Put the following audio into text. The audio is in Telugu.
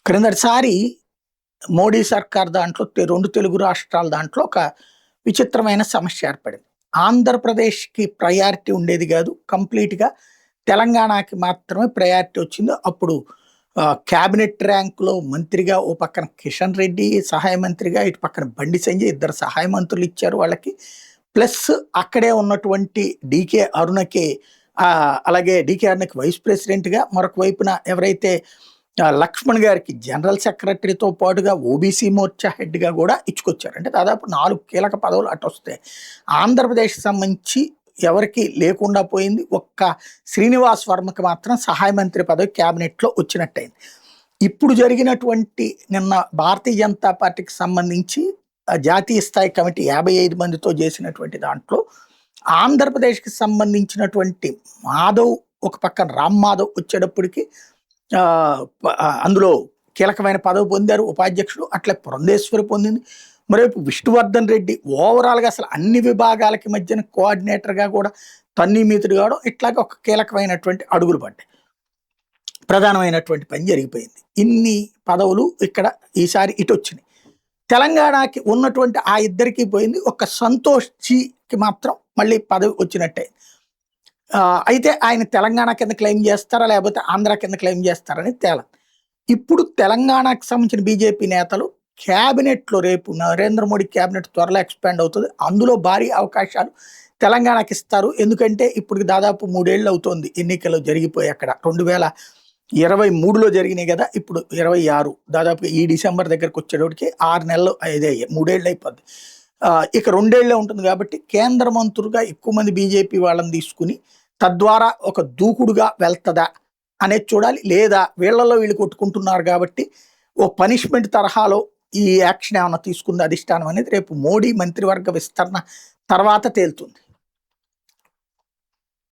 క్రిందటిసారి మోడీ సర్కార్ దాంట్లో 2 తెలుగు రాష్ట్రాల దాంట్లో ఒక విచిత్రమైన సమస్య ఏర్పడింది. ఆంధ్రప్రదేశ్‌కి ప్రయారిటీ ఉండేది గాదు. కంప్లీట్‌గా తెలంగాణకి మాత్రమే ప్రయారిటీ వచ్చింది. అప్పుడు క్యాబినెట్ ర్యాంక్‌లో మంత్రిగా ఓ పక్కన కిషన్ రెడ్డి సహాయ మంత్రిగా, ఇటు పక్కన బండి సంజయ్ ఇద్దరు సహాయ మంత్రులు ఇచ్చారు వాళ్ళకి. ప్లస్ అక్కడే ఉన్నటువంటి డీకే అరుణకి అలాగే డీకే అరుణకి వైస్ ప్రెసిడెంట్‌గా, మరొక వైపున ఎవరైతే లక్ష్మణ్ గారికి జనరల్ సెక్రటరీతో పాటుగా ఓబీసీ మోర్చా హెడ్‌గా గూడా ఇచ్చుకొచ్చారు. అంటే దాదాపు 4 కీలక పదవులు అటొస్తే, ఆంధ్రప్రదేశ్‌కి సంబంధించి ఎవరికీ లేకుండా పోయింది. ఒక్క శ్రీనివాస్ వర్మకి మాత్రం సహాయ మంత్రి పదవి క్యాబినెట్‌లో వచ్చినట్టయింది. ఇప్పుడు జరిగినటువంటి నిన్న భారతీయ జనతా పార్టీకి సంబంధించి జాతీయ స్థాయి కమిటీ 55 మందితో చేసినటువంటి దాంట్లో ఆంధ్రప్రదేశ్‌కి సంబంధించినటువంటి మాధవ్, ఒక పక్కన రామ్ మాధవ్ వచ్చేటప్పటికి అందులో కీలకమైన పదవి పొందారు ఉపాధ్యక్షుడు. అట్లే పురంధేశ్వరి పొందింది. మరోవైపు విష్ణువర్ధన్ రెడ్డి ఓవరాల్‌గా అసలు అన్ని విభాగాలకి మధ్యన కోఆర్డినేటర్‌గా కూడా తన్నీమితుడు కావడం, ఇట్లాగా ఒక కీలకమైనటువంటి అడుగులు పడ్డాయి. ప్రధానమైనటువంటి పని జరిగిపోయింది. ఇన్ని పదవులు ఇక్కడ ఈసారి ఇటొచ్చినాయి. తెలంగాణకి ఉన్నటువంటి ఆ ఇద్దరికీ పోయింది. ఒక్క సంతోష్ జీకి మాత్రం మళ్ళీ పదవి వచ్చినట్టే. అయితే ఆయన తెలంగాణ కింద క్లెయిమ్ చేస్తారా, లేకపోతే ఆంధ్ర కింద క్లెయిమ్ చేస్తారని తేలదు. ఇప్పుడు తెలంగాణకు సంబంధించిన బీజేపీ నేతలు క్యాబినెట్‌లో రేపు నరేంద్ర మోడీ క్యాబినెట్ త్వరలో ఎక్స్‌పాండ్ అవుతుంది. అందులో భారీ అవకాశాలు తెలంగాణకి ఇస్తారు. ఎందుకంటే ఇప్పటికి దాదాపు 3 ఏళ్ళు అవుతోంది ఎన్నికలు జరిగిపోయి. అక్కడ 2023లో జరిగినాయి కదా, ఇప్పుడు 26 దాదాపు ఈ డిసెంబర్ దగ్గరకు వచ్చేటప్పటికి 6 నెలలు అయ్యాయి, 3 ఏళ్ళు అయిపోద్ది. ఇక 2 ఏళ్లే ఉంటుంది కాబట్టి కేంద్ర మంత్రులుగా ఎక్కువ మంది బీజేపీ వాళ్ళని తీసుకుని తద్వారా ఒక దూకుడుగా వెళ్తదా అనేది చూడాలి. లేదా వీళ్ళలో వీళ్ళు కొట్టుకుంటున్నారు కాబట్టి ఓ పనిష్మెంట్ తరహాలో ఈ యాక్షన్ ఏమన్నా తీసుకుంది అధిష్టానం అనేది రేపు మోడీ మంత్రివర్గ విస్తరణ తర్వాత తేలుతుంది.